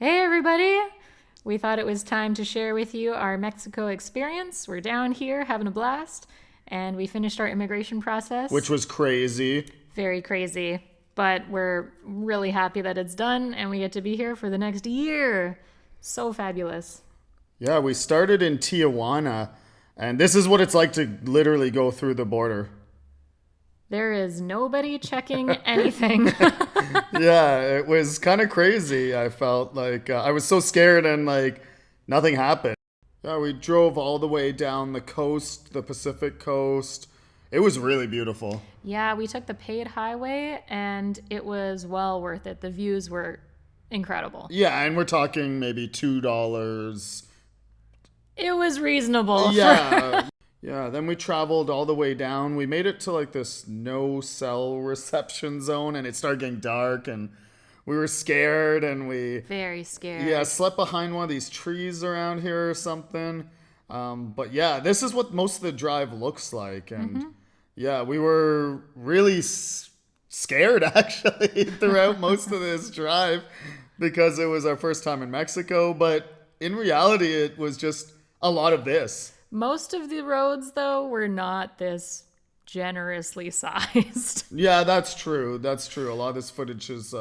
Hey, everybody! We thought it was time to share with you our Mexico experience. We're down here having a blast, and we finished our immigration Which process. was crazy. Very crazy, but we're really happy that it's done, and we get to be here for the next year. So fabulous. Yeah, we started in Tijuana, and this is what it's like to literally go through the border. There is nobody checking anything. Yeah, it was kind of crazy. I felt like I was so scared and like nothing happened. Yeah, we drove all the way down the coast, the Pacific coast. It was really beautiful. Yeah, we took the paid highway, and it was well worth it. The views were incredible. Yeah, and we're talking maybe $2. It was reasonable for. Yeah. Yeah, then we traveled all the way down. We made it to like this no cell reception zone and it started getting dark and we were scared and we Very scared. yeah, slept behind one of these trees around here or something. But yeah, this is what most of the drive looks like and yeah, we were really scared actually throughout most of this drive because it was our first time in Mexico, but in reality it was just a lot of this. Most of the roads, though, were not this generously sized. Yeah, that's true. That's true. A lot of this footage is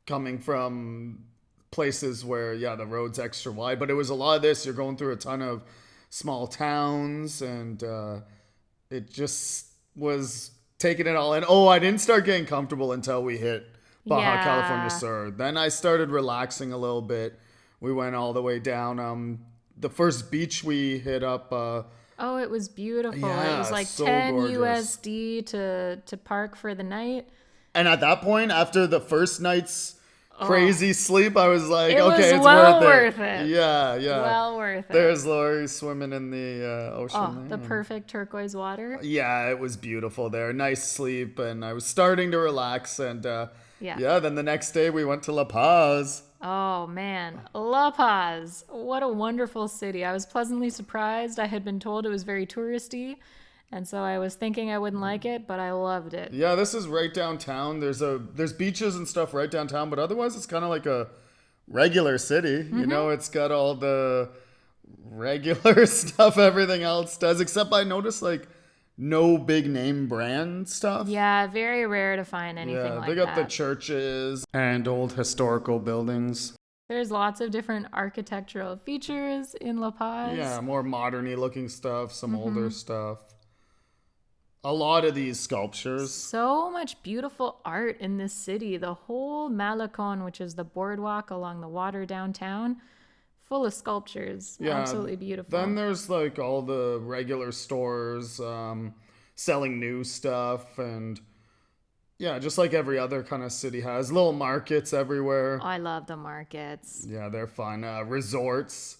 coming from places where, yeah, the road's extra wide. But it was a lot of this. You're going through a ton of small towns, and it just was taking it all in. Oh, I didn't start getting comfortable until we hit Baja California Yeah. Sur. Then I started relaxing a little bit. We went all the way down. The first beach we hit up. Oh, it was beautiful. It Yeah, was like so 10 gorgeous. USD to park for the night. And at that point, after the first night's crazy sleep, I was like, It was okay, it's well worth worth it. it. Yeah, yeah. Well worth it. There's Lori swimming in the Oh, ocean. the perfect turquoise water. Yeah, it was beautiful there. Nice sleep, and I was starting to relax. And Yeah. yeah, then the next day we went to La Paz. Oh man, La Paz. What a wonderful city. I was pleasantly surprised. I had been told it was very touristy, and so I was thinking I wouldn't like it, but I loved it. Yeah, this is right downtown. There's beaches and stuff right downtown, but otherwise it's kind of like a regular city. You know, it's got all the regular stuff everything else does, except I noticed like no big name brand stuff. Yeah, very rare to find anything Yeah, like they got the that. churches and old historical buildings. There's lots of different architectural features in La Paz. Yeah, more moderny looking stuff, some older stuff. A lot of these sculptures. So much beautiful art in this city. The whole Malecon, which is the boardwalk along the water downtown, full of sculptures. Yeah, Absolutely beautiful. then there's like all the regular stores selling new stuff and yeah, just like every other kind of city has little markets everywhere. I love the markets. Yeah, they're fun. Resorts.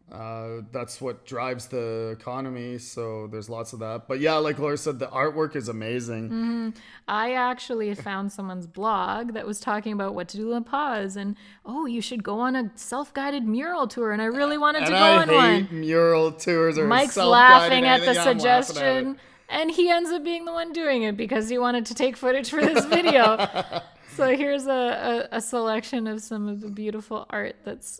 That's what drives the economy. So there's lots of that. But yeah, like Laura said, the artwork is amazing. I actually found someone's blog that was talking about what to do in La Paz, and oh, you should go on a self-guided mural tour, and I really wanted to And go I on hate one. mural tours or Mike's self-guided laughing at the anything. I'm laughing at it. suggestion, and he ends up being the one doing it because he wanted to take footage for this video. So here's a selection of some of the beautiful art that's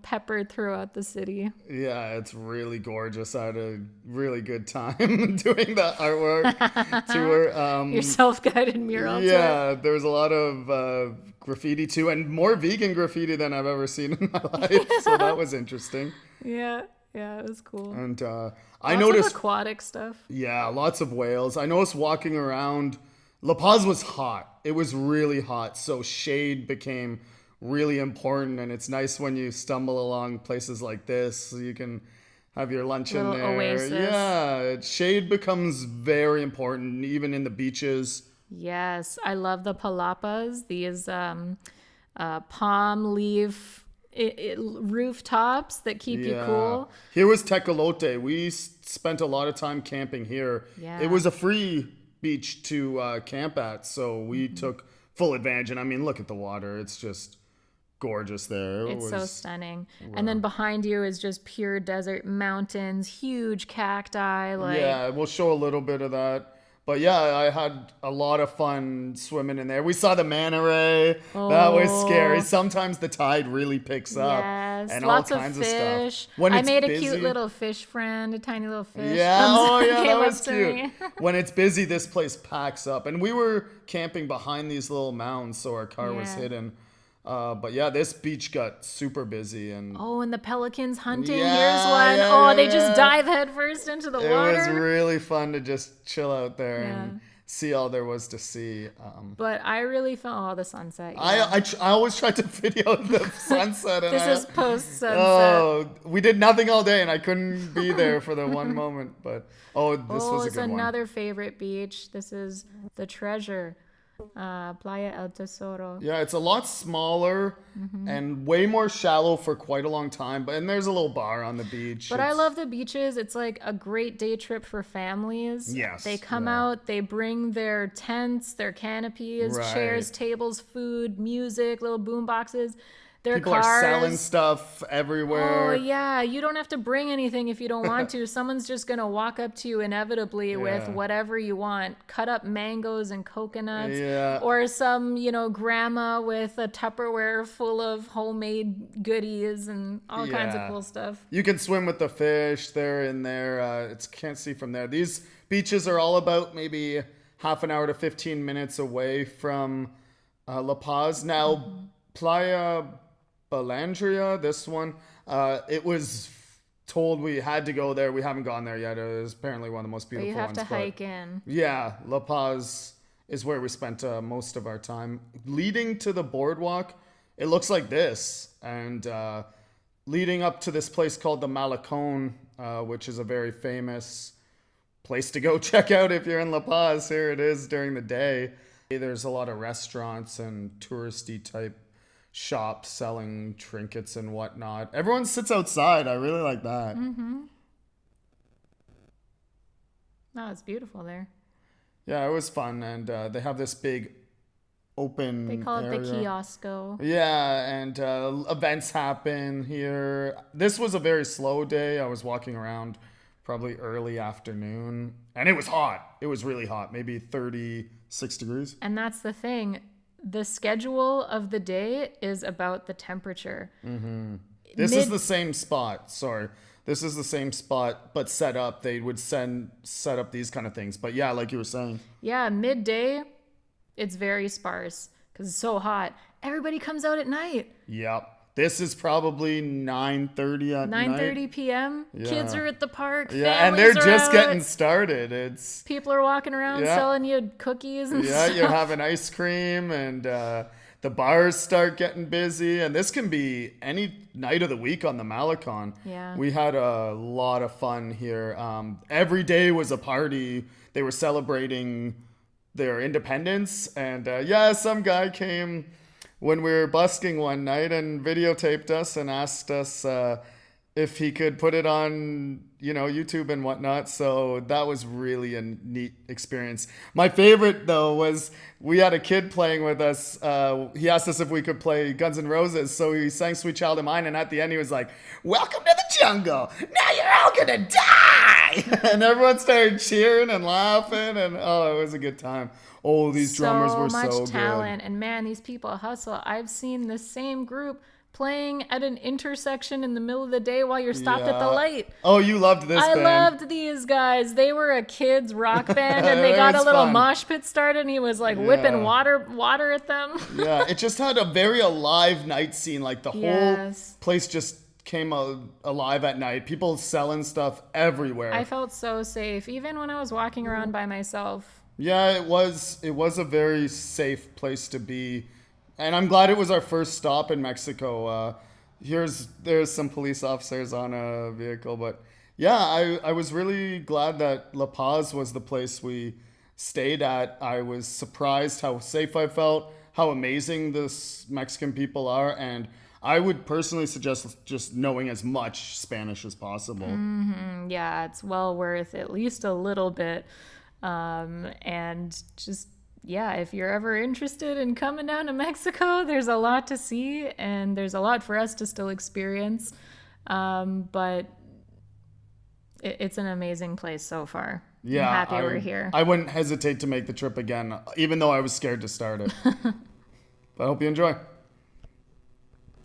peppered throughout the city. Yeah, it's really gorgeous. I had a really good time doing the artwork tour. Your self-guided mural tour. Yeah, there was a lot of graffiti too, and more vegan graffiti than I've ever seen in my life. So that was interesting. Yeah, it was cool. And I Lots noticed, of aquatic stuff. yeah, lots of whales. I noticed walking around. La Paz was hot. It was really hot, so shade became really important. And it's nice when you stumble along places like this, so you can have your lunch in Little there. oasis. Yeah, shade becomes very important, even in the beaches. Yes, I love the palapas. These palm leaf rooftops that keep you cool. Here was Tecolote. We spent a lot of time camping here. Yeah. It was a free beach to camp at, so we took full advantage. And I mean, look at the water. It's just gorgeous there. It's so stunning. And then behind you is just pure desert, mountains, huge cacti. Like, Yeah, we'll show a little bit of that. But yeah, I had a lot of fun swimming in there. We saw the manta ray. That was scary. Sometimes the tide really picks up. Yes, And lots all of kinds fish. of stuff. When I it's made a busy, cute little fish friend, a tiny little fish. yeah, oh yeah, came that up was to cute. me. When it's busy, this place packs up. And we were camping behind these little mounds, so our car was Yeah. hidden. But yeah, this beach got super busy, and Oh, and the pelicans hunting. Yeah, Here's one. yeah, Oh, yeah, they just yeah. dive headfirst into the it water. was really fun to just chill out there Yeah. and see all there was to see. But I really felt the sunset. Yeah. I always tried to video the sunset, and This I, is post sunset. oh, we did nothing all day, and I couldn't be there for the one moment. But this was a it's good one. another favorite beach. This is the Treasure, Playa El Tesoro. Yeah, it's a lot smaller Mm-hmm. and way more shallow for quite a long time. And there's a little bar on the beach. But I love the beaches. It's like a great day trip for families. Yes, They come yeah. out, they bring their tents, their canopies, Right. chairs, tables, food, music, little boom boxes, their People cars. are selling stuff Oh, everywhere. yeah. You don't have to bring anything if you don't want to. Someone's just going to walk up to you inevitably with Yeah. whatever you want. Cut up mangoes and coconuts. Yeah. Or some, grandma with a Tupperware full of homemade goodies and all kinds of Yeah. cool stuff. You can swim with the fish. They're in there. It's can't see from there. These beaches are all about maybe half an hour to 15 minutes away from La Paz. Now, Playa Balandria, this one, it was told we had to go there. We haven't gone there yet. It is apparently one of the most But beautiful you have ones. to hike in. Yeah, La Paz is where we spent most of our time. Leading to the boardwalk, it looks like this. And leading up to this place called the Malecon, which is a very famous place to go check out if you're in La Paz. Here it is during the day. There's a lot of restaurants and touristy type shops selling trinkets and whatnot. Everyone sits outside. I really like that. Oh, it's beautiful there. Yeah, it was fun. And they have this big open They call it the area. kiosco. Yeah, and events happen here. This was a very slow day. I was walking around probably early afternoon, and it was hot. It was really hot, maybe 36 degrees. And that's the thing. The schedule of the day is about the temperature. This is the same spot. Sorry. This is the same spot, but set up. They would set up these kind of things. But yeah, like you were saying. Yeah, midday, it's very sparse because it's so hot. Everybody comes out at night. Yep. This is probably 9:30 at night. 9:30 p.m. Kids Yeah. are at the park. Yeah, and they're families are just out. getting started. It's People are walking around Yeah. selling you cookies and yeah, stuff. you're having ice cream, and the bars start getting busy. And this can be any night of the week on the Malecon. Yeah. We had a lot of fun here. Every day was a party. They were celebrating their independence, and some guy came when we were busking one night and videotaped us and asked us if he could put it on, YouTube and whatnot. So that was really a neat experience. My favorite, though, was we had a kid playing with us. He asked us if we could play Guns N' Roses. So he sang Sweet Child of Mine. And at the end, he was like, "Welcome to the jungle. Now you're all going to die." And everyone started cheering and laughing. And it was a good time. Oh, these drummers were much so talent, and man, these people hustle. I've seen the same group playing at an intersection in the middle of the day while you're stopped at the Yeah. light. Oh, you loved this I band. loved these guys. They were a kids rock band, and they It got a was little fun. mosh pit started, and he was like Yeah. whipping water at them. Yeah, it just had a very alive night scene. Like the Yes. whole place just came alive at night. People selling stuff everywhere. I felt so safe, even when I was walking around by myself. Yeah, it was a very safe place to be. And I'm glad it was our first stop in Mexico. There's some police officers on a vehicle, but yeah, I was really glad that La Paz was the place we stayed at. I was surprised how safe I felt, how amazing the Mexican people are, and I would personally suggest just knowing as much Spanish as possible. Yeah, it's well worth at least a little bit. And just, yeah, if you're ever interested in coming down to Mexico, there's a lot to see and there's a lot for us to still experience. But it's an amazing place so far. Yeah, I'm happy we're here. I wouldn't hesitate to make the trip again, even though I was scared to start it. But I hope you enjoy.